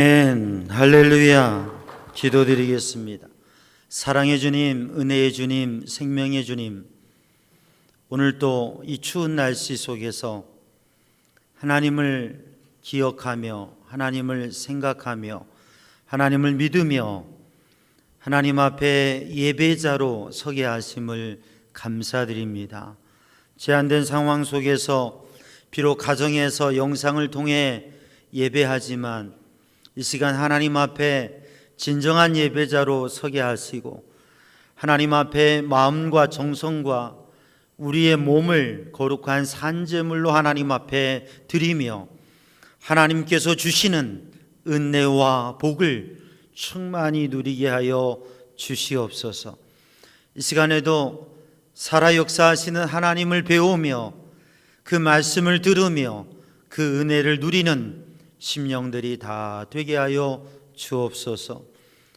할렐루야. 기도드리겠습니다. 사랑의 주님, 은혜의 주님, 생명의 주님, 오늘 또 이 추운 날씨 속에서 하나님을 기억하며 하나님을 생각하며 하나님을 믿으며 하나님 앞에 예배자로 서게 하심을 감사드립니다. 제한된 상황 속에서 비록 가정에서 영상을 통해 예배하지만 이 시간 하나님 앞에 진정한 예배자로 서게 하시고 하나님 앞에 마음과 정성과 우리의 몸을 거룩한 산제물로 하나님 앞에 드리며 하나님께서 주시는 은혜와 복을 충만히 누리게 하여 주시옵소서. 이 시간에도 살아 역사하시는 하나님을 배우며 그 말씀을 들으며 그 은혜를 누리는 심령들이 다 되게 하여 주옵소서.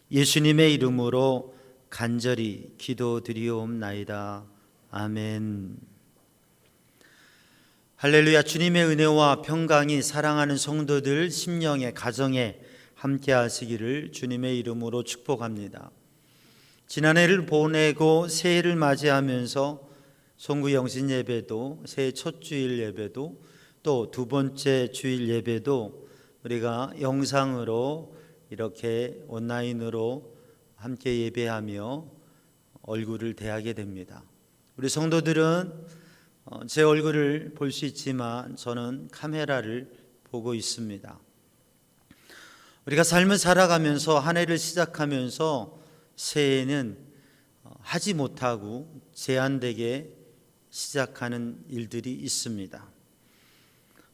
예수님의 이름으로 간절히 기도드리옵나이다. 아멘. 할렐루야. 주님의 은혜와 평강이 사랑하는 성도들 심령에 가정에 함께 하시기를 주님의 이름으로 축복합니다. 지난해를 보내고 새해를 맞이하면서 송구 영신 예배도, 새해 첫 주일 예배도, 또 두 번째 주일 예배도 우리가 영상으로 이렇게 온라인으로 함께 예배하며 얼굴을 대하게 됩니다. 우리 성도들은 제 얼굴을 볼 수 있지만 저는 카메라를 보고 있습니다. 우리가 삶을 살아가면서 한 해를 시작하면서 새해에는 하지 못하고 제한되게 시작하는 일들이 있습니다.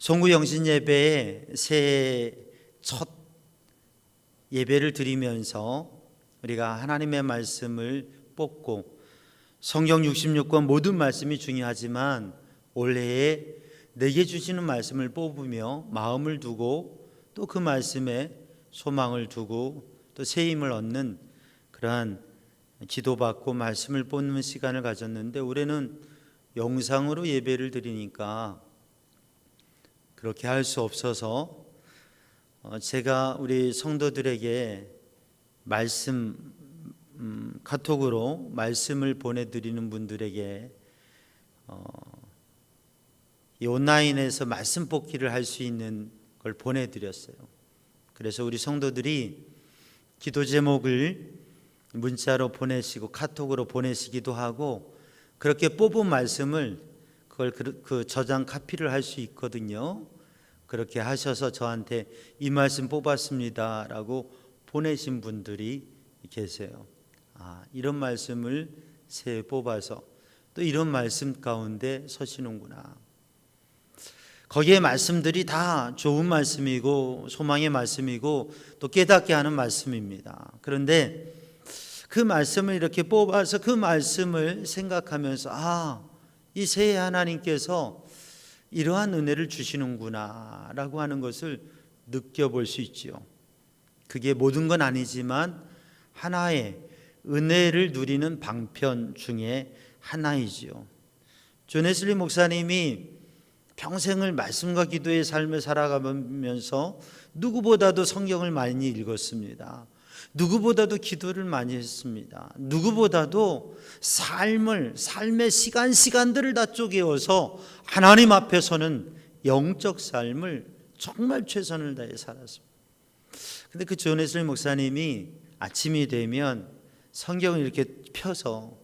송구 영신 예배에 새해 첫 예배를 드리면서 우리가 하나님의 말씀을 뽑고 성경 66권 모든 말씀이 중요하지만 올해에 내게 주시는 말씀을 뽑으며 마음을 두고 또 그 말씀에 소망을 두고 또 새 힘을 얻는 그러한 기도받고 말씀을 뽑는 시간을 가졌는데 올해는 영상으로 예배를 드리니까 그렇게 할 수 없어서 제가 우리 성도들에게 말씀 카톡으로 말씀을 보내드리는 분들에게 이 온라인에서 말씀 뽑기를 할 수 있는 걸 보내드렸어요. 그래서 우리 성도들이 기도 제목을 문자로 보내시고 카톡으로 보내시기도 하고 그렇게 뽑은 말씀을 그걸 그 저장 카피를 할 수 있거든요. 그렇게 하셔서 저한테 이 말씀 뽑았습니다 라고 보내신 분들이 계세요. 이런 말씀을 새해 뽑아서 또 이런 말씀 가운데 서시는구나. 거기에 말씀들이 다 좋은 말씀이고 소망의 말씀이고 또 깨닫게 하는 말씀입니다. 그런데 그 말씀을 이렇게 뽑아서 그 말씀을 생각하면서 이 새해 하나님께서 이러한 은혜를 주시는구나 라고 하는 것을 느껴볼 수 있죠. 그게 모든 건 아니지만 하나의 은혜를 누리는 방편 중에 하나이지요. 존 웨슬리 목사님이 평생을 말씀과 기도의 삶을 살아가면서 누구보다도 성경을 많이 읽었습니다. 누구보다도 기도를 많이 했습니다. 누구보다도 삶의 시간들을 다 쪼개어서 하나님 앞에서는 영적 삶을 정말 최선을 다해 살았습니다. 근데 그 존 웨슬리 목사님이 아침이 되면 성경을 이렇게 펴서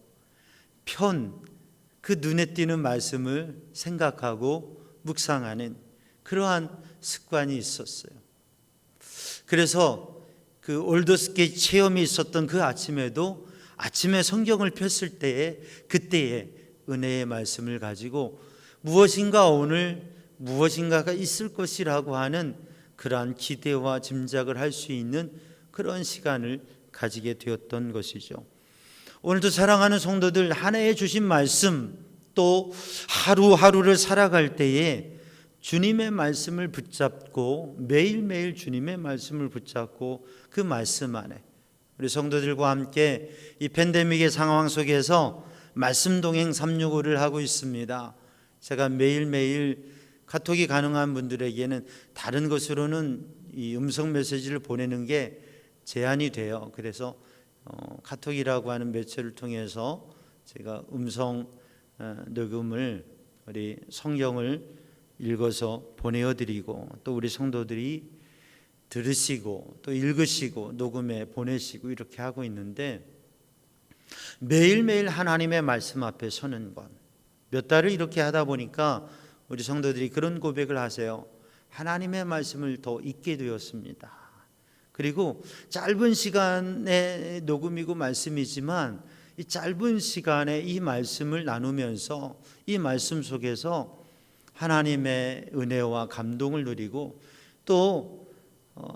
그 눈에 띄는 말씀을 생각하고 묵상하는 그러한 습관이 있었어요. 그래서 그 올더스게이트 체험이 있었던 그 아침에도 아침에 성경을 폈을 때에 그때의 은혜의 말씀을 가지고 무엇인가 오늘 무엇인가가 있을 것이라고 하는 그러한 기대와 짐작을 할 수 있는 그런 시간을 가지게 되었던 것이죠. 오늘도 사랑하는 성도들 한 해에 주신 말씀 또 하루하루를 살아갈 때에 주님의 말씀을 붙잡고 매일매일 주님의 말씀을 붙잡고 그 말씀 안에 우리 성도들과 함께 이 팬데믹의 상황 속에서 말씀 동행 365를 하고 있습니다. 제가 매일매일 카톡이 가능한 분들에게는 다른 것으로는 이 음성 메시지를 보내는 게 제한이 돼요. 그래서 카톡이라고 하는 매체를 통해서 제가 음성 녹음을 우리 성경을 읽어서 보내어드리고 또 우리 성도들이 들으시고 또 읽으시고 녹음해 보내시고 이렇게 하고 있는데, 매일매일 하나님의 말씀 앞에 서는 것, 몇 달을 이렇게 하다 보니까 우리 성도들이 그런 고백을 하세요. 하나님의 말씀을 더 읽게 되었습니다. 그리고 짧은 시간의 녹음이고 말씀이지만 이 짧은 시간에 이 말씀을 나누면서 이 말씀 속에서 하나님의 은혜와 감동을 누리고 또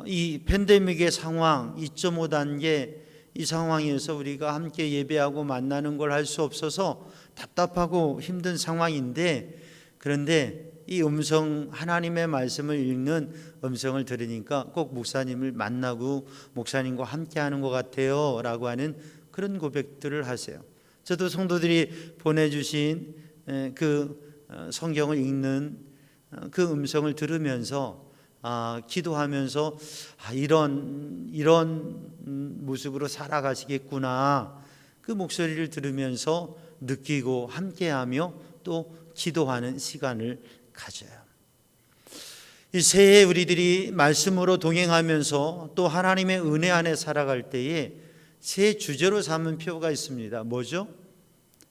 이 팬데믹의 상황 2.5단계 이 상황에서 우리가 함께 예배하고 만나는 걸 할 수 없어서 답답하고 힘든 상황인데, 그런데 이 음성, 하나님의 말씀을 읽는 음성을 들으니까 꼭 목사님을 만나고 목사님과 함께 하는 것 같아요 라고 하는 그런 고백들을 하세요. 저도 성도들이 보내주신 그 성경을 읽는 그 음성을 들으면서 기도하면서 이런 모습으로 살아가시겠구나, 그 목소리를 들으면서 느끼고 함께하며 또 기도하는 시간을 가져요. 이 새해 우리들이 말씀으로 동행하면서 또 하나님의 은혜 안에 살아갈 때에 새 주제로 삼은 표가 있습니다. 뭐죠?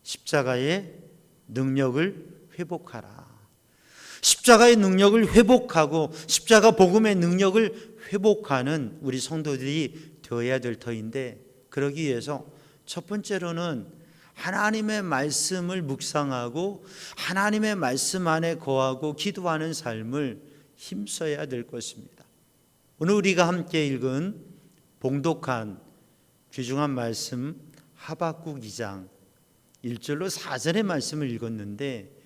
십자가의 능력을 회복하라. 십자가의 능력을 회복하고 십자가 복음의 능력을 회복하는 우리 성도들이 되어야 될 터인데, 그러기 위해서 첫 번째로는 하나님의 말씀을 묵상하고 하나님의 말씀 안에 거하고 기도하는 삶을 힘써야 될 것입니다. 오늘 우리가 함께 읽은 봉독한 귀중한 말씀 하박국 2장 1절로 4절의 말씀을 읽었는데,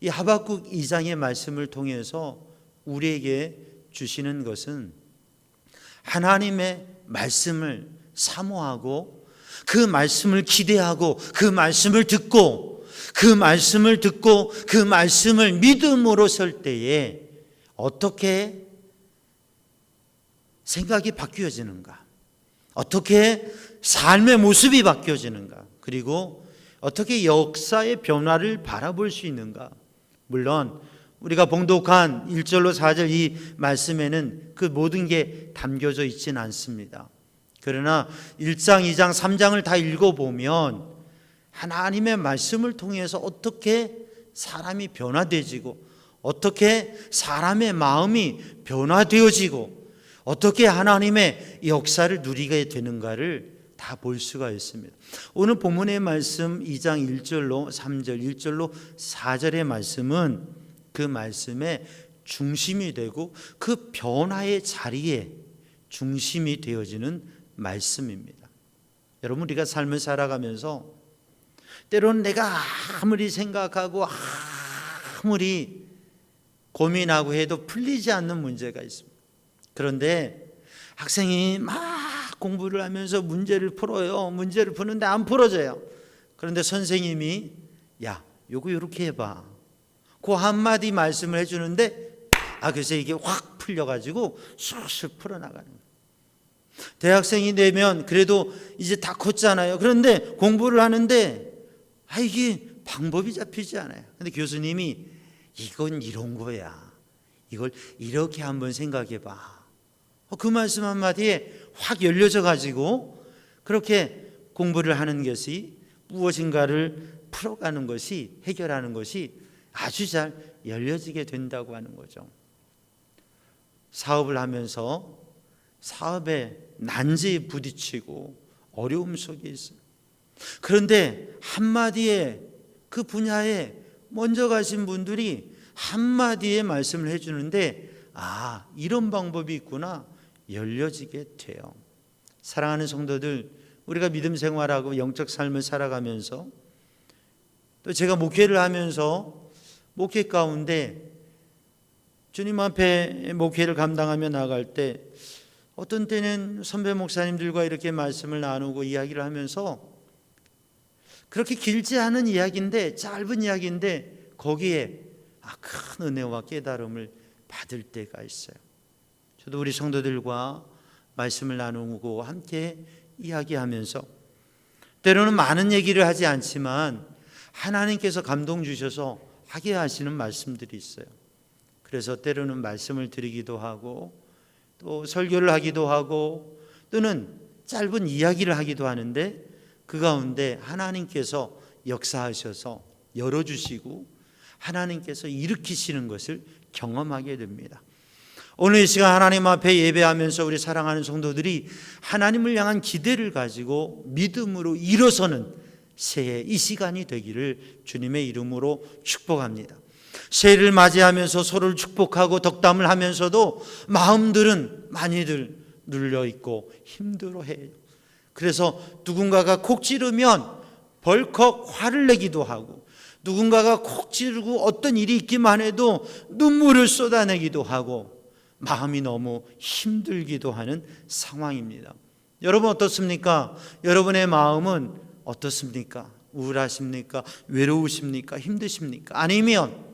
이 하박국 2장의 말씀을 통해서 우리에게 주시는 것은 하나님의 말씀을 사모하고 그 말씀을 기대하고 그 말씀을 듣고 그 말씀을 믿음으로 설 때에 어떻게 생각이 바뀌어지는가, 어떻게 삶의 모습이 바뀌어지는가, 그리고 어떻게 역사의 변화를 바라볼 수 있는가. 물론 우리가 봉독한 1절로 4절 이 말씀에는 그 모든 게 담겨져 있지는 않습니다. 그러나 1장, 2장, 3장을 다 읽어보면 하나님의 말씀을 통해서 어떻게 사람이 변화되어지고 어떻게 사람의 마음이 변화되어지고 어떻게 하나님의 역사를 누리게 되는가를 다 볼 수가 있습니다. 오늘 본문의 말씀 2장 1절로 3절, 1절로 4절의 말씀은 그 말씀의 중심이 되고 그 변화의 자리에 중심이 되어지는 말씀입니다. 여러분, 우리가 삶을 살아가면서 때로는 내가 아무리 생각하고 아무리 고민하고 해도 풀리지 않는 문제가 있습니다. 그런데 학생이 막 공부를 하면서 문제를 풀어요. 문제를 푸는데 안 풀어져요. 그런데 선생님이 야, 요거 이렇게 해봐. 그 한마디 말씀을 해주는데 그래서 이게 확 풀려가지고 술술 풀어나가는 거예요. 대학생이 되면 그래도 이제 다 컸잖아요. 그런데 공부를 하는데 이게 방법이 잡히지 않아요. 근데 교수님이 이건 이런 거야. 이걸 이렇게 한번 생각해 봐. 그 말씀 한마디에 확 열려져 가지고 그렇게 공부를 하는 것이 무엇인가를 풀어가는 것이, 해결하는 것이 아주 잘 열려지게 된다고 하는 거죠. 사업을 하면서 사업에 난제에 부딪히고 어려움 속에 있어요. 그런데 한마디에 그 분야에 먼저 가신 분들이 한마디의 말씀을 해주는데 이런 방법이 있구나, 열려지게 돼요. 사랑하는 성도들, 우리가 믿음 생활하고 영적 삶을 살아가면서 또 제가 목회를 하면서 목회 가운데 주님 앞에 목회를 감당하며 나갈 때 어떤 때는 선배 목사님들과 이렇게 말씀을 나누고 이야기를 하면서 그렇게 길지 않은 이야기인데, 짧은 이야기인데 거기에 큰 은혜와 깨달음을 받을 때가 있어요. 저도 우리 성도들과 말씀을 나누고 함께 이야기하면서 때로는 많은 얘기를 하지 않지만 하나님께서 감동 주셔서 하게 하시는 말씀들이 있어요. 그래서 때로는 말씀을 드리기도 하고 또 설교를 하기도 하고 또는 짧은 이야기를 하기도 하는데 그 가운데 하나님께서 역사하셔서 열어주시고 하나님께서 일으키시는 것을 경험하게 됩니다. 오늘 이 시간 하나님 앞에 예배하면서 우리 사랑하는 성도들이 하나님을 향한 기대를 가지고 믿음으로 일어서는 새해 이 시간이 되기를 주님의 이름으로 축복합니다. 새해를 맞이하면서 서로를 축복하고 덕담을 하면서도 마음들은 많이들 눌려있고 힘들어해요. 그래서 누군가가 콕 찌르면 벌컥 화를 내기도 하고 누군가가 콕 찌르고 어떤 일이 있기만 해도 눈물을 쏟아내기도 하고 마음이 너무 힘들기도 하는 상황입니다. 여러분 어떻습니까? 여러분의 마음은 어떻습니까? 우울하십니까? 외로우십니까? 힘드십니까? 아니면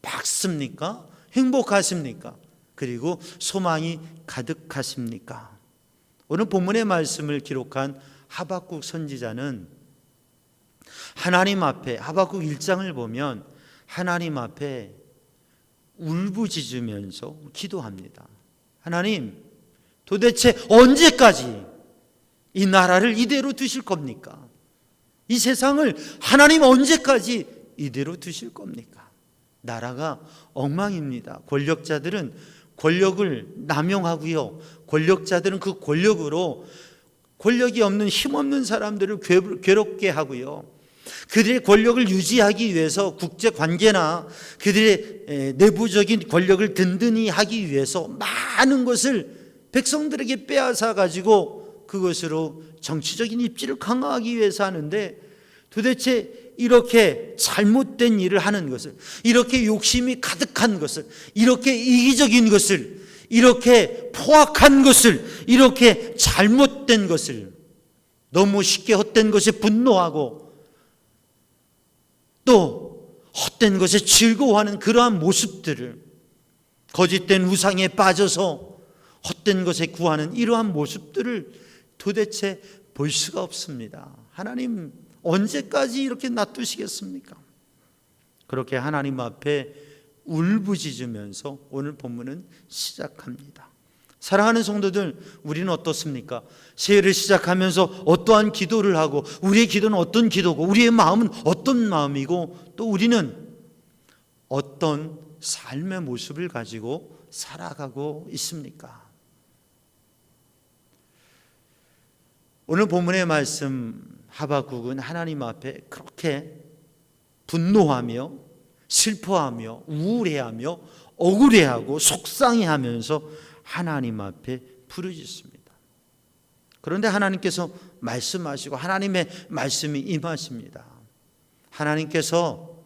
밝습니까? 행복하십니까? 그리고 소망이 가득하십니까? 오늘 본문의 말씀을 기록한 하박국 선지자는 하나님 앞에 하박국 1장을 보면 하나님 앞에 울부짖으면서 기도합니다. 하나님, 도대체 언제까지 이 나라를 이대로 두실 겁니까? 이 세상을 하나님 언제까지 이대로 두실 겁니까? 나라가 엉망입니다. 권력자들은 권력을 남용하고요. 권력자들은 그 권력으로 권력이 없는 힘없는 사람들을 괴롭게 하고요. 그들의 권력을 유지하기 위해서 국제관계나 그들의 내부적인 권력을 든든히 하기 위해서 많은 것을 백성들에게 빼앗아 가지고 그것으로 정치적인 입지를 강화하기 위해서 하는데 도대체 이렇게 잘못된 일을 하는 것을, 이렇게 욕심이 가득한 것을, 이렇게 이기적인 것을, 이렇게 포악한 것을, 이렇게 잘못된 것을, 너무 쉽게 헛된 것에 분노하고 또 헛된 것에 즐거워하는 그러한 모습들을, 거짓된 우상에 빠져서 헛된 것에 구하는 이러한 모습들을 도대체 볼 수가 없습니다. 하나님 언제까지 이렇게 놔두시겠습니까? 그렇게 하나님 앞에 울부짖으면서 오늘 본문은 시작합니다. 사랑하는 성도들, 우리는 어떻습니까? 새해를 시작하면서 어떠한 기도를 하고 우리의 기도는 어떤 기도고 우리의 마음은 어떤 마음이고 또 우리는 어떤 삶의 모습을 가지고 살아가고 있습니까? 오늘 본문의 말씀 하박국은 하나님 앞에 그렇게 분노하며 슬퍼하며 우울해하며 억울해하고 속상해하면서 하나님 앞에 부르짖습니다. 그런데 하나님께서 말씀하시고 하나님의 말씀이 임하십니다. 하나님께서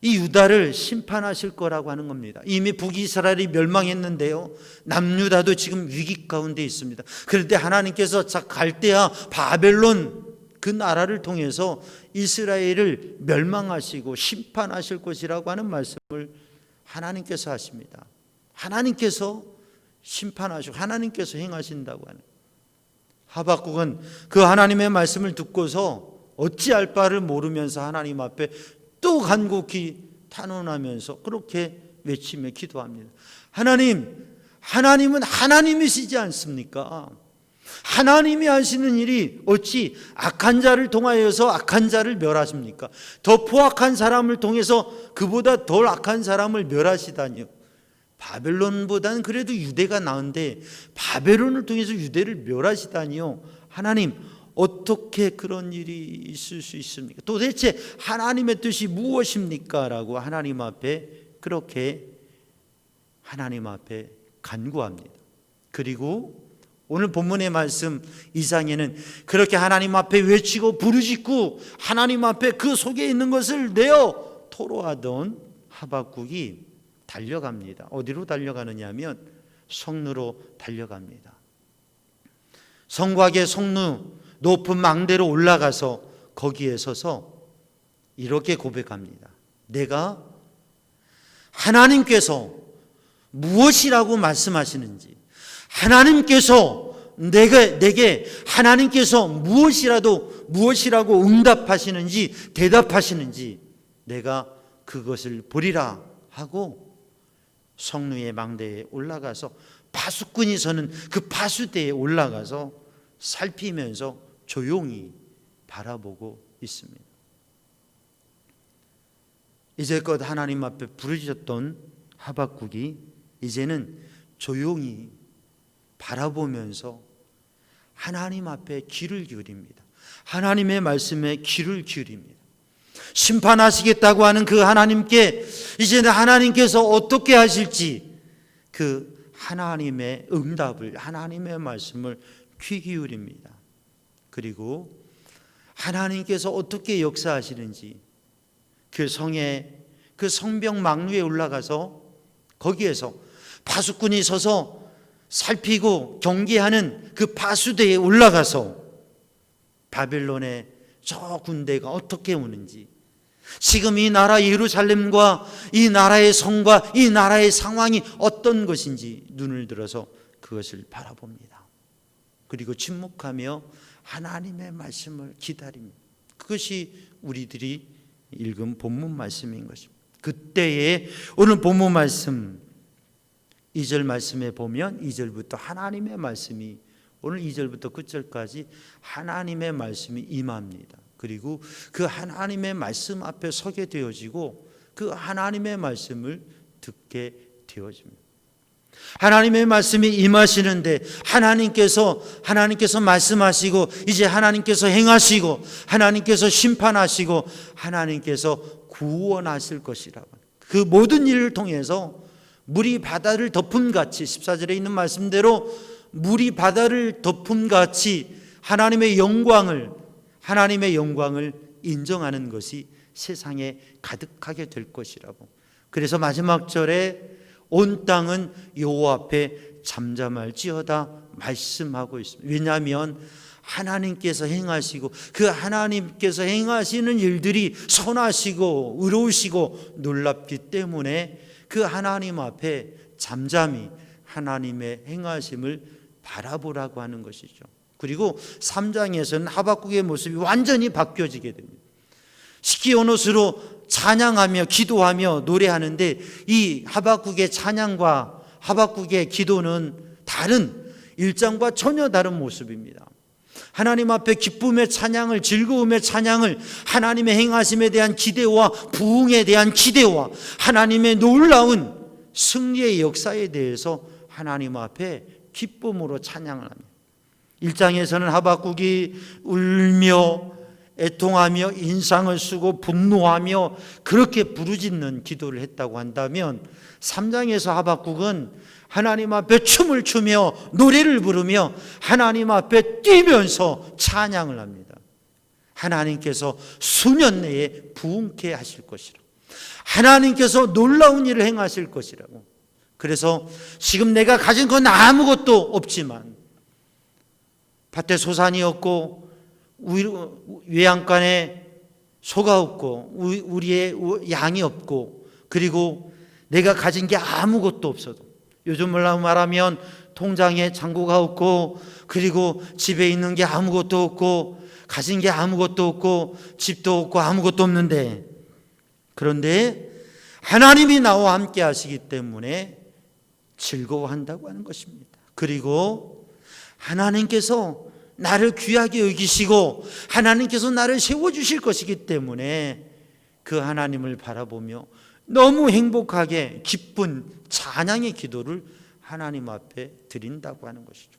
이 유다를 심판하실 거라고 하는 겁니다. 이미 북이스라엘이 멸망했는데요, 남유다도 지금 위기 가운데 있습니다. 그런데 하나님께서 갈대아 바벨론 그 나라를 통해서 이스라엘을 멸망하시고 심판하실 것이라고 하는 말씀을 하나님께서 하십니다. 하나님께서 심판하시고 하나님께서 행하신다고 하는, 하박국은 그 하나님의 말씀을 듣고서 어찌할 바를 모르면서 하나님 앞에 또 간곡히 탄원하면서 그렇게 외치며 기도합니다. 하나님, 하나님은 하나님이시지 않습니까? 하나님이 하시는 일이 어찌 악한 자를 통하여서 악한 자를 멸하십니까? 더 포악한 사람을 통해서 그보다 덜 악한 사람을 멸하시다니요. 바벨론보다는 그래도 유대가 나은데 바벨론을 통해서 유대를 멸하시다니요. 하나님, 어떻게 그런 일이 있을 수 있습니까? 도대체 하나님의 뜻이 무엇입니까? 라고 하나님 앞에 그렇게 하나님 앞에 간구합니다. 그리고 오늘 본문의 말씀 2장에는 그렇게 하나님 앞에 외치고 부르짖고 하나님 앞에 그 속에 있는 것을 내어 토로하던 하박국이 달려갑니다. 어디로 달려가느냐 하면 성루로 달려갑니다. 성곽의 성루 높은 망대로 올라가서 거기에 서서 이렇게 고백합니다. 내가 하나님께서 무엇이라고 말씀하시는지, 하나님께서 내게 하나님께서 무엇이라고 응답하시는지, 대답하시는지 내가 그것을 보리라 하고 성루의 망대에 올라가서 파수꾼이 서는 그 파수대에 올라가서 살피면서 조용히 바라보고 있습니다. 이제껏 하나님 앞에 부르짖었던 하박국이 이제는 조용히 바라보면서 하나님 앞에 귀를 기울입니다. 하나님의 말씀에 귀를 기울입니다. 심판하시겠다고 하는 그 하나님께 이제는 하나님께서 어떻게 하실지 그 하나님의 응답을, 하나님의 말씀을 귀 기울입니다. 그리고 하나님께서 어떻게 역사하시는지 그 성에, 그 성벽 망루에 올라가서 거기에서 파수꾼이 서서 살피고 경계하는 그 파수대에 올라가서 바벨론의 저 군대가 어떻게 오는지, 지금 이 나라 예루살렘과 이 나라의 성과 이 나라의 상황이 어떤 것인지 눈을 들어서 그것을 바라봅니다. 그리고 침묵하며 하나님의 말씀을 기다립니다. 그것이 우리들이 읽은 본문 말씀인 것입니다. 그때에 오늘 본문 말씀 2절 말씀에 보면 2절부터 하나님의 말씀이, 오늘 2절부터 끝절까지 하나님의 말씀이 임합니다. 그리고 그 하나님의 말씀 앞에 서게 되어지고 그 하나님의 말씀을 듣게 되어집니다. 하나님의 말씀이 임하시는데 하나님께서 말씀하시고 이제 하나님께서 행하시고 하나님께서 심판하시고 하나님께서 구원하실 것이라고, 그 모든 일을 통해서 물이 바다를 덮음같이 14절에 있는 말씀대로 물이 바다를 덮음같이 하나님의 영광을 인정하는 것이 세상에 가득하게 될 것이라고. 그래서 마지막 절에 온 땅은 여호와 앞에 잠잠할지어다 말씀하고 있습니다. 왜냐하면 하나님께서 행하시고 그 하나님께서 행하시는 일들이 선하시고 의로우시고 놀랍기 때문에 그 하나님 앞에 잠잠히 하나님의 행하심을 바라보라고 하는 것이죠. 그리고 3장에서는 하박국의 모습이 완전히 바뀌어지게 됩니다. 시기온 옷으로 찬양하며 기도하며 노래하는데 이 하박국의 찬양과 하박국의 기도는 다른 1장과 전혀 다른 모습입니다. 하나님 앞에 기쁨의 찬양을, 즐거움의 찬양을, 하나님의 행하심에 대한 기대와 부흥에 대한 기대와 하나님의 놀라운 승리의 역사에 대해서 하나님 앞에 기쁨으로 찬양을 합니다. 1장에서는 하박국이 울며 애통하며 인상을 쓰고 분노하며 그렇게 부르짖는 기도를 했다고 한다면 3장에서 하박국은 하나님 앞에 춤을 추며 노래를 부르며 하나님 앞에 뛰면서 찬양을 합니다. 하나님께서 수년 내에 부흥케 하실 것이라, 하나님께서 놀라운 일을 행하실 것이라고. 그래서 지금 내가 가진 건 아무것도 없지만, 밭에 소산이 없고 외양간에 소가 없고 우리의 양이 없고, 그리고 내가 가진 게 아무것도 없어도, 요즘으로 말하면 통장에 잔고가 없고, 그리고 집에 있는 게 아무것도 없고, 가진 게 아무것도 없고, 집도 없고 아무것도 없는데, 그런데 하나님이 나와 함께 하시기 때문에 즐거워한다고 하는 것입니다. 그리고 하나님께서 나를 귀하게 여기시고 하나님께서 나를 세워주실 것이기 때문에 그 하나님을 바라보며 너무 행복하게 기쁜 찬양의 기도를 하나님 앞에 드린다고 하는 것이죠.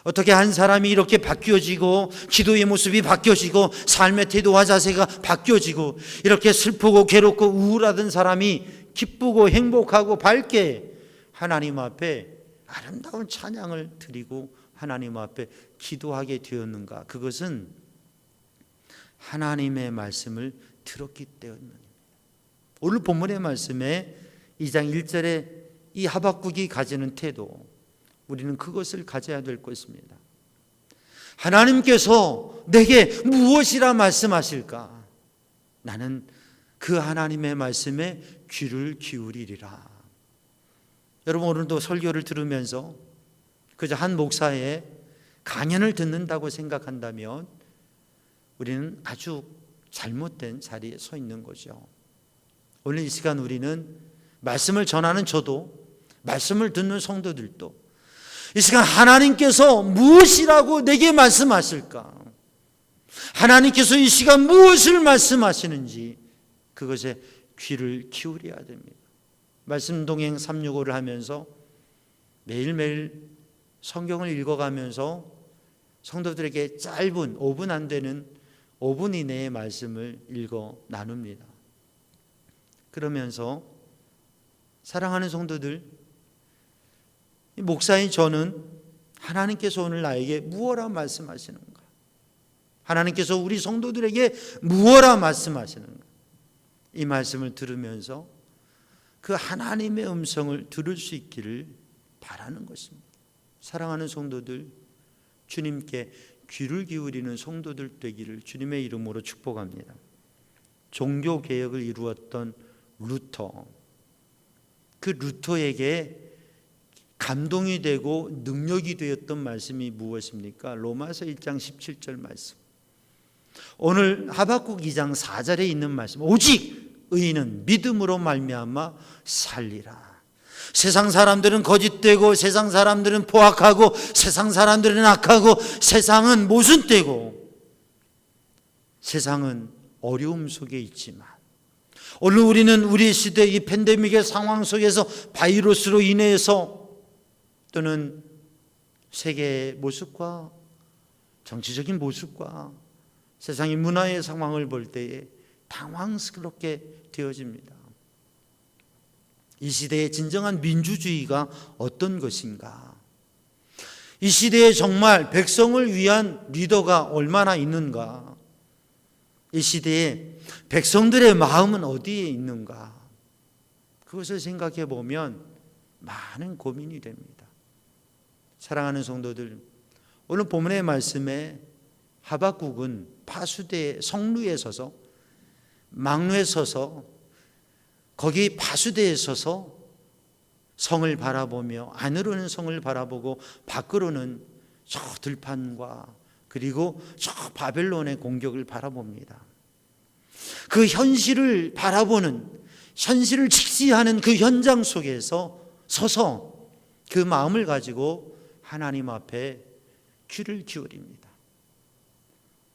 어떻게 한 사람이 이렇게 바뀌어지고 기도의 모습이 바뀌어지고 삶의 태도와 자세가 바뀌어지고 이렇게 슬프고 괴롭고 우울하던 사람이 기쁘고 행복하고 밝게 하나님 앞에 아름다운 찬양을 드리고 하나님 앞에 기도하게 되었는가? 그것은 하나님의 말씀을 들었기 때문입니다. 오늘 본문의 말씀에 2장 1절에 이 하박국이 가지는 태도, 우리는 그것을 가져야 될 것입니다. 하나님께서 내게 무엇이라 말씀하실까? 나는 그 하나님의 말씀에 귀를 기울이리라. 여러분 오늘도 설교를 들으면서 그저 한 목사의 강연을 듣는다고 생각한다면 우리는 아주 잘못된 자리에 서 있는 거죠. 오늘 이 시간 우리는 말씀을 전하는 저도, 말씀을 듣는 성도들도 이 시간 하나님께서 무엇이라고 내게 말씀하실까? 하나님께서 이 시간 무엇을 말씀하시는지 그것에 귀를 기울여야 됩니다. 말씀 동행 365를 하면서 매일매일 성경을 읽어가면서 성도들에게 짧은 5분 안 되는 5분 이내의 말씀을 읽어 나눕니다. 그러면서 사랑하는 성도들, 목사인 저는 하나님께서 오늘 나에게 무엇라 말씀하시는가? 하나님께서 우리 성도들에게 무엇라 말씀하시는가? 이 말씀을 들으면서 그 하나님의 음성을 들을 수 있기를 바라는 것입니다. 사랑하는 성도들, 주님께 귀를 기울이는 성도들 되기를 주님의 이름으로 축복합니다. 종교개혁을 이루었던 루터, 그 루터에게 감동이 되고 능력이 되었던 말씀이 무엇입니까? 로마서 1장 17절 말씀. 오늘 하박국 2장 4절에 있는 말씀. 오직 의인은 믿음으로 말미암아 살리라. 세상 사람들은 거짓되고 세상 사람들은 포악하고 세상 사람들은 악하고 세상은 모순되고 세상은 어려움 속에 있지만 오늘 우리는 우리 시대 이 팬데믹의 상황 속에서 바이러스로 인해서 또는 세계의 모습과 정치적인 모습과 세상의 문화의 상황을 볼 때에 당황스럽게 되어집니다. 이 시대의 진정한 민주주의가 어떤 것인가? 이 시대에 정말 백성을 위한 리더가 얼마나 있는가? 이 시대에 백성들의 마음은 어디에 있는가? 그것을 생각해 보면 많은 고민이 됩니다. 사랑하는 성도들, 오늘 본문의 말씀에 하박국은 파수대 성루에 서서 망루에 서서 거기 파수대에 서서 성을 바라보며 안으로는 성을 바라보고 밖으로는 저 들판과 그리고 저 바벨론의 공격을 바라봅니다. 그 현실을 바라보는, 현실을 직시하는 그 현장 속에서 서서 그 마음을 가지고 하나님 앞에 귀를 기울입니다.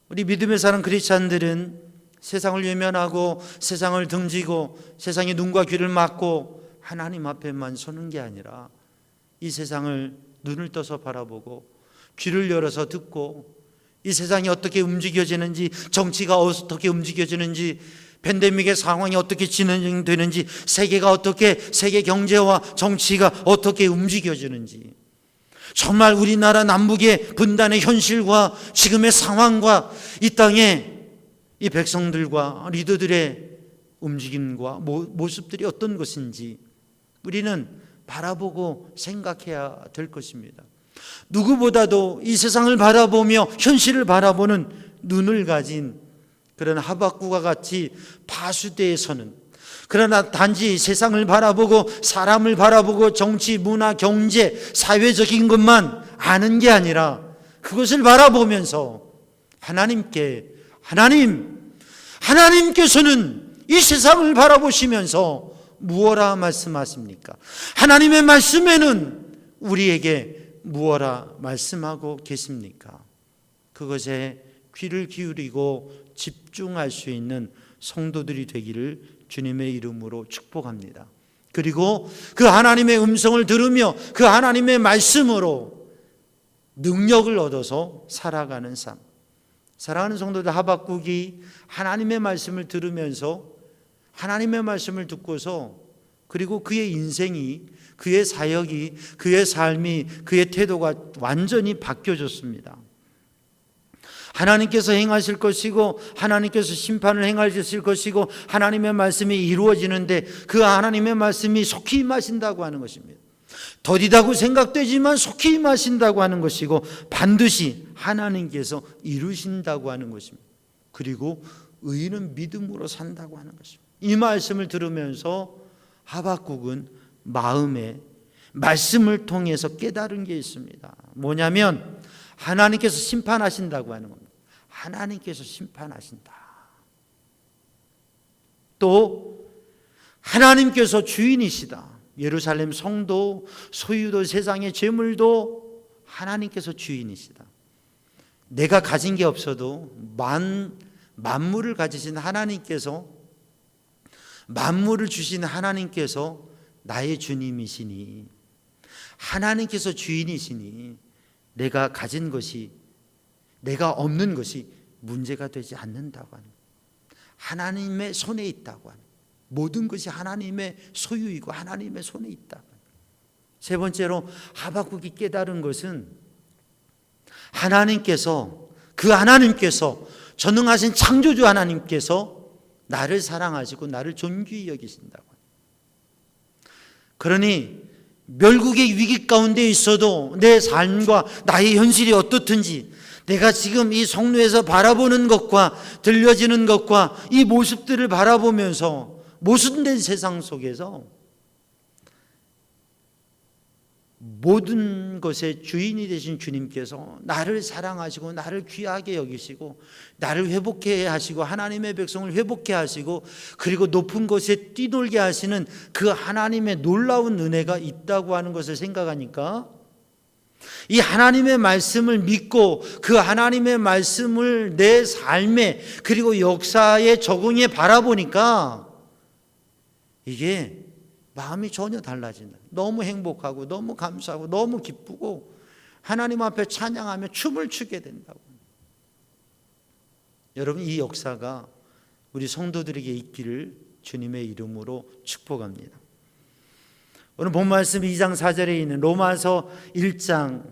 우리 믿음의 사람 크리스찬들은 세상을 외면하고 세상을 등지고 세상의 눈과 귀를 막고 하나님 앞에만 서는 게 아니라 이 세상을 눈을 떠서 바라보고 귀를 열어서 듣고 이 세상이 어떻게 움직여지는지, 정치가 어떻게 움직여지는지, 팬데믹의 상황이 어떻게 진행되는지, 세계가 어떻게, 세계 경제와 정치가 어떻게 움직여지는지, 정말 우리나라 남북의 분단의 현실과 지금의 상황과 이 땅의 이 백성들과 리더들의 움직임과 모습들이 어떤 것인지 우리는 바라보고 생각해야 될 것입니다. 누구보다도 이 세상을 바라보며 현실을 바라보는 눈을 가진 그런 하박국과 같이 파수대에 서는, 그러나 단지 세상을 바라보고 사람을 바라보고 정치, 문화, 경제, 사회적인 것만 아는 게 아니라 그것을 바라보면서 하나님께서는 이 세상을 바라보시면서 무엇라 말씀하십니까? 하나님의 말씀에는 우리에게 무엇라 말씀하고 계십니까? 그것에 귀를 기울이고 집중할 수 있는 성도들이 되기를 주님의 이름으로 축복합니다. 그리고 그 하나님의 음성을 들으며 그 하나님의 말씀으로 능력을 얻어서 살아가는 삶. 사랑하는 성도들, 하박국이 하나님의 말씀을 들으면서 하나님의 말씀을 듣고서 그리고 그의 인생이, 그의 사역이, 그의 삶이, 그의 태도가 완전히 바뀌어졌습니다. 하나님께서 행하실 것이고 하나님께서 심판을 행하실 것이고 하나님의 말씀이 이루어지는데 그 하나님의 말씀이 속히 임하신다고 하는 것입니다. 더디다고 생각되지만 속히 임하신다고 하는 것이고 반드시 하나님께서 이루신다고 하는 것입니다. 그리고 의인은 믿음으로 산다고 하는 것입니다. 이 말씀을 들으면서 하박국은 마음에 말씀을 통해서 깨달은 게 있습니다. 뭐냐면 하나님께서 심판하신다고 하는 겁니다. 하나님께서 심판하신다. 또 하나님께서 주인이시다. 예루살렘 성도, 소유도, 세상의 재물도 하나님께서 주인이시다. 내가 가진 게 없어도 만물을 가지신 하나님께서, 만물을 주신 하나님께서 나의 주님이시니, 하나님께서 주인이시니 내가 가진 것이, 내가 없는 것이 문제가 되지 않는다고 하는, 하나님의 손에 있다고 하는, 모든 것이 하나님의 소유이고 하나님의 손에 있다. 세 번째로 하박국이 깨달은 것은 하나님께서, 그 하나님께서, 전능하신 창조주 하나님께서 나를 사랑하시고 나를 존귀히 여기신다고. 그러니 멸국의 위기 가운데 있어도 내 삶과 나의 현실이 어떻든지, 내가 지금 이 성루에서 바라보는 것과 들려지는 것과 이 모습들을 바라보면서 모순된 세상 속에서 모든 것의 주인이 되신 주님께서 나를 사랑하시고 나를 귀하게 여기시고 나를 회복해 하시고 하나님의 백성을 회복해 하시고 그리고 높은 곳에 뛰놀게 하시는 그 하나님의 놀라운 은혜가 있다고 하는 것을 생각하니까, 이 하나님의 말씀을 믿고 그 하나님의 말씀을 내 삶에 그리고 역사에 적응해 바라보니까 이게 마음이 전혀 달라진다. 너무 행복하고 너무 감사하고 너무 기쁘고 하나님 앞에 찬양하며 춤을 추게 된다고. 여러분, 이 역사가 우리 성도들에게 있기를 주님의 이름으로 축복합니다. 오늘 본 말씀 2장 4절에 있는 로마서 1장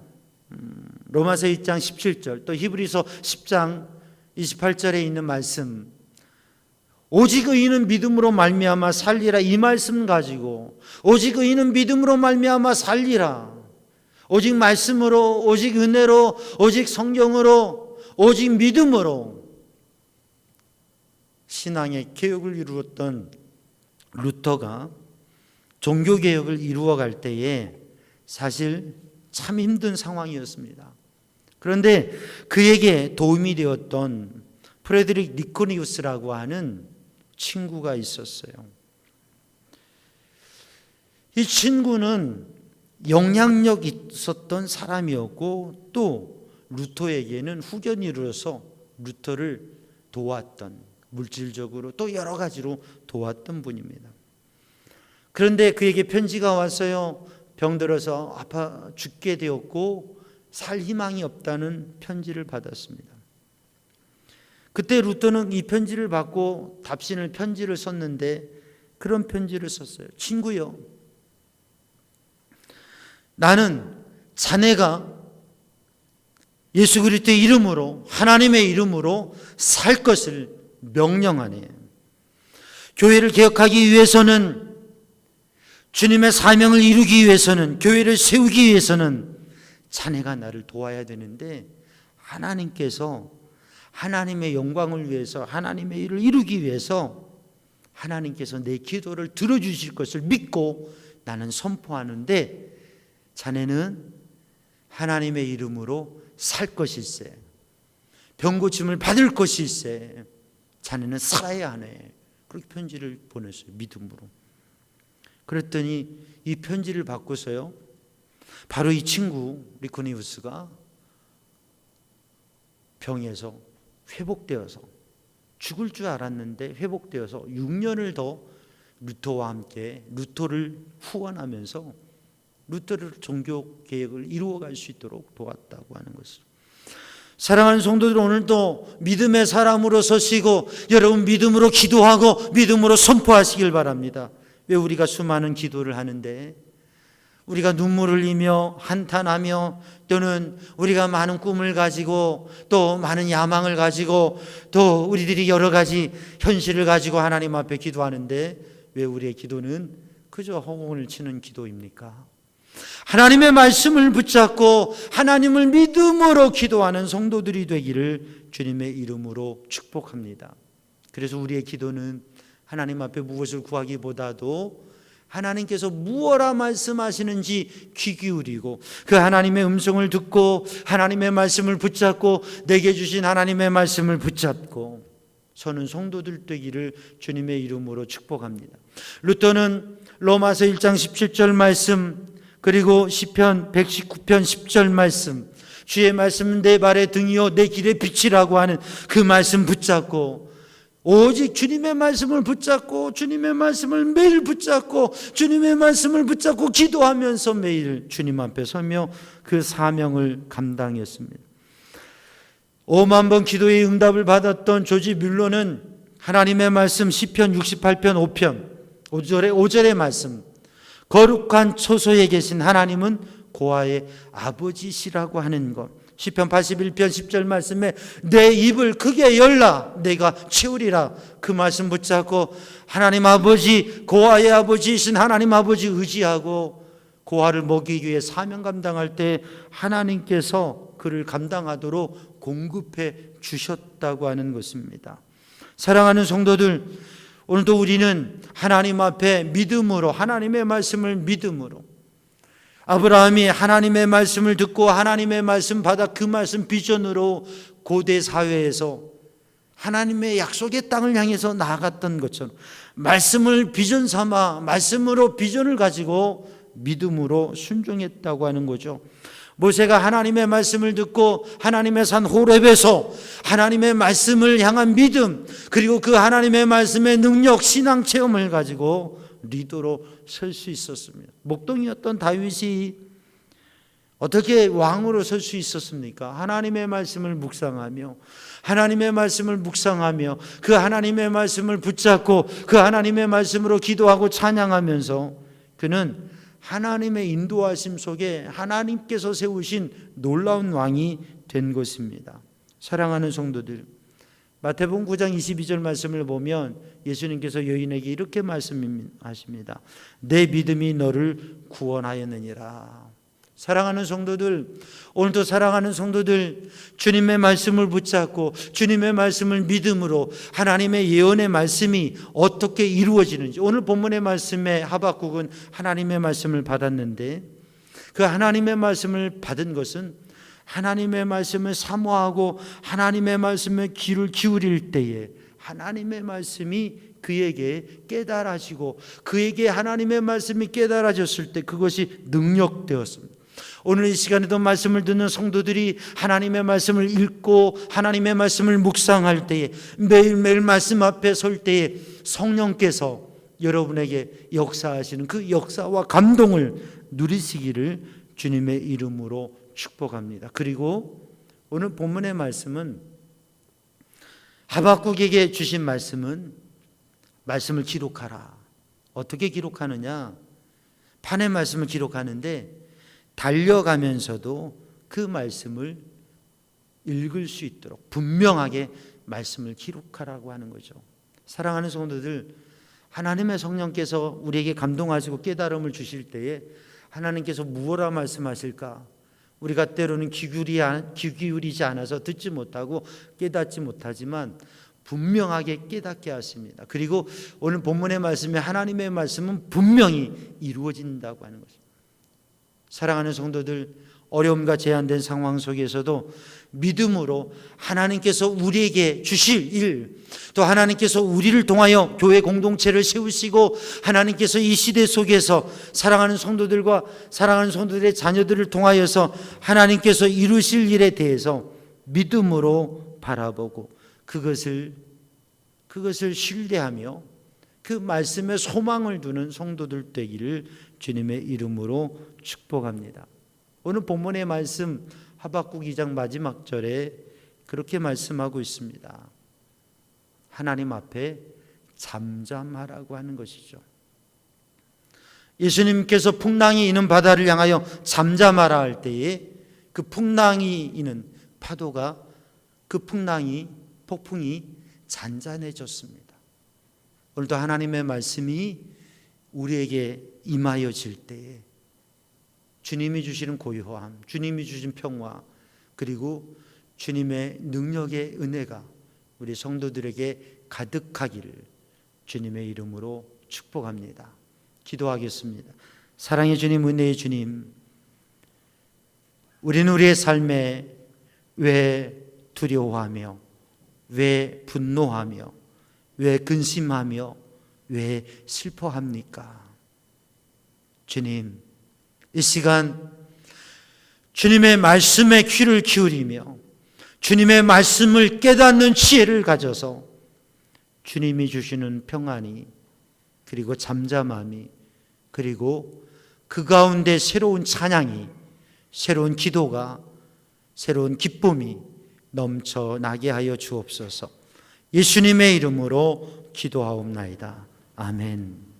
17절, 또 히브리서 10장 28절에 있는 말씀, 오직 의인은 믿음으로 말미암아 살리라, 이 말씀 가지고 오직 의인은 믿음으로 말미암아 살리라, 오직 말씀으로, 오직 은혜로, 오직 성경으로, 오직 믿음으로 신앙의 개혁을 이루었던 루터가 종교개혁을 이루어갈 때에 사실 참 힘든 상황이었습니다. 그런데 그에게 도움이 되었던 프레드릭 니코니우스라고 하는 친구가 있었어요. 이 친구는 영향력 있었던 사람이었고 또 루터에게는 후견인으로서 루터를 도왔던, 물질적으로 또 여러 가지로 도왔던 분입니다. 그런데 그에게 편지가 왔어요. 병들어서 아파 죽게 되었고 살 희망이 없다는 편지를 받았습니다. 그때 루터는 이 편지를 받고 답신을 편지를 썼는데 그런 편지를 썼어요. 친구요, 나는 자네가 예수 그리스도의 이름으로, 하나님의 이름으로 살 것을 명령하네. 교회를 개혁하기 위해서는, 주님의 사명을 이루기 위해서는, 교회를 세우기 위해서는 자네가 나를 도와야 되는데 하나님께서 하나님의 영광을 위해서, 하나님의 일을 이루기 위해서 하나님께서 내 기도를 들어주실 것을 믿고 나는 선포하는데 자네는 하나님의 이름으로 살 것일세, 병고침을 받을 것일세, 자네는 살아야 하네. 그렇게 편지를 보냈어요. 믿음으로. 그랬더니 이 편지를 받고서요, 바로 이 친구 니코니우스가 병에서 회복되어서, 죽을 줄 알았는데 회복되어서 6년을 더 루터와 함께 루터를 후원하면서 루터를 종교개혁을 이루어갈 수 있도록 도왔다고 하는 것을. 사랑하는 성도들, 오늘도 믿음의 사람으로 서시고 여러분 믿음으로 기도하고 믿음으로 선포하시길 바랍니다. 왜 우리가 수많은 기도를 하는데, 우리가 눈물을 흘리며 한탄하며, 또는 우리가 많은 꿈을 가지고 또 많은 야망을 가지고 또 우리들이 여러 가지 현실을 가지고 하나님 앞에 기도하는데 왜 우리의 기도는 그저 허공을 치는 기도입니까? 하나님의 말씀을 붙잡고 하나님을 믿음으로 기도하는 성도들이 되기를 주님의 이름으로 축복합니다. 그래서 우리의 기도는 하나님 앞에 무엇을 구하기보다도 하나님께서 무엇라 말씀하시는지 귀 기울이고 그 하나님의 음성을 듣고 하나님의 말씀을 붙잡고 내게 주신 하나님의 말씀을 붙잡고 서는 성도들 되기를 주님의 이름으로 축복합니다. 루터는 로마서 1장 17절 말씀, 그리고 시편 119편 10절 말씀, 주의 말씀은 내 발의 등이요 내 길의 빛이라고 하는 그 말씀 붙잡고 오직 주님의 말씀을 붙잡고 주님의 말씀을 매일 붙잡고 주님의 말씀을 붙잡고 기도하면서 매일 주님 앞에 서며 그 사명을 감당했습니다. 5만 번 기도의 응답을 받았던 조지 뮬러는 하나님의 말씀 시편 68편 5편 5절의 말씀, 거룩한 초소에 계신 하나님은 고아의 아버지시라고 하는 것, 시편 81편 10절 말씀에 내 입을 크게 열라 내가 채우리라, 그 말씀 붙잡고 하나님 아버지, 고아의 아버지이신 하나님 아버지 의지하고 고아를 먹이기 위해 사명 감당할 때 하나님께서 그를 감당하도록 공급해 주셨다고 하는 것입니다. 사랑하는 성도들, 오늘도 우리는 하나님 앞에 믿음으로, 하나님의 말씀을 믿음으로, 아브라함이 하나님의 말씀을 듣고 하나님의 말씀 받아 그 말씀 비전으로 고대 사회에서 하나님의 약속의 땅을 향해서 나아갔던 것처럼 말씀을 비전 삼아 말씀으로 비전을 가지고 믿음으로 순종했다고 하는 거죠. 모세가 하나님의 말씀을 듣고 하나님의 산 호렙에서 하나님의 말씀을 향한 믿음, 그리고 그 하나님의 말씀의 능력, 신앙 체험을 가지고 리더로 설 수 있었습니다. 목동이었던 다윗이 어떻게 왕으로 설 수 있었습니까? 하나님의 말씀을 묵상하며 하나님의 말씀을 묵상하며 그 하나님의 말씀을 붙잡고 그 하나님의 말씀으로 기도하고 찬양하면서 그는 하나님의 인도하심 속에 하나님께서 세우신 놀라운 왕이 된 것입니다. 사랑하는 성도들, 마태복음 9장 22절 말씀을 보면 예수님께서 여인에게 이렇게 말씀하십니다. 내 믿음이 너를 구원하였느니라. 사랑하는 성도들, 오늘도 사랑하는 성도들, 주님의 말씀을 붙잡고 주님의 말씀을 믿음으로 하나님의 예언의 말씀이 어떻게 이루어지는지, 오늘 본문의 말씀에 하박국은 하나님의 말씀을 받았는데 그 하나님의 말씀을 받은 것은 하나님의 말씀을 사모하고 하나님의 말씀에 귀를 기울일 때에 하나님의 말씀이 그에게 깨달아지고 그에게 하나님의 말씀이 깨달아졌을 때 그것이 능력되었습니다. 오늘 이 시간에도 말씀을 듣는 성도들이 하나님의 말씀을 읽고 하나님의 말씀을 묵상할 때에 매일매일 말씀 앞에 설 때에 성령께서 여러분에게 역사하시는 그 역사와 감동을 누리시기를 주님의 이름으로 축복합니다. 그리고 오늘 본문의 말씀은 하박국에게 주신 말씀은 말씀을 기록하라. 어떻게 기록하느냐? 판의 말씀을 기록하는데 달려가면서도 그 말씀을 읽을 수 있도록 분명하게 말씀을 기록하라고 하는 거죠. 사랑하는 성도들, 하나님의 성령께서 우리에게 감동하시고 깨달음을 주실 때에 하나님께서 무엇라 말씀하실까? 우리가 때로는 귀 기울이지 않아서 듣지 못하고 깨닫지 못하지만 분명하게 깨닫게 하십니다. 그리고 오늘 본문의 말씀에 하나님의 말씀은 분명히 이루어진다고 하는 것입니다. 사랑하는 성도들, 어려움과 제한된 상황 속에서도 믿음으로 하나님께서 우리에게 주실 일, 또 하나님께서 우리를 통하여 교회 공동체를 세우시고 하나님께서 이 시대 속에서 사랑하는 성도들과 사랑하는 성도들의 자녀들을 통하여서 하나님께서 이루실 일에 대해서 믿음으로 바라보고 그것을 신뢰하며 그 말씀에 소망을 두는 성도들 되기를 주님의 이름으로 축복합니다. 오늘 본문의 말씀 하박국 2장 마지막 절에 그렇게 말씀하고 있습니다. 하나님 앞에 잠잠하라고 하는 것이죠. 예수님께서 풍랑이 이는 바다를 향하여 잠잠하라 할 때에 그 풍랑이 이는 파도가, 그 폭풍이 잔잔해졌습니다. 오늘도 하나님의 말씀이 우리에게 임하여질 때에 주님이 주시는 고요함, 주님이 주신 평화, 그리고 주님의 능력의 은혜가 우리 성도들에게 가득하기를 주님의 이름으로 축복합니다. 기도하겠습니다. 사랑의 주님, 은혜의 주님, 우리는 우리의 삶에 왜 두려워하며, 왜 분노하며, 왜 근심하며, 왜 슬퍼합니까? 주님, 이 시간 주님의 말씀에 귀를 기울이며 주님의 말씀을 깨닫는 지혜를 가져서 주님이 주시는 평안이, 그리고 잠잠함이, 그리고 그 가운데 새로운 찬양이, 새로운 기도가, 새로운 기쁨이 넘쳐나게 하여 주옵소서. 예수님의 이름으로 기도하옵나이다. 아멘.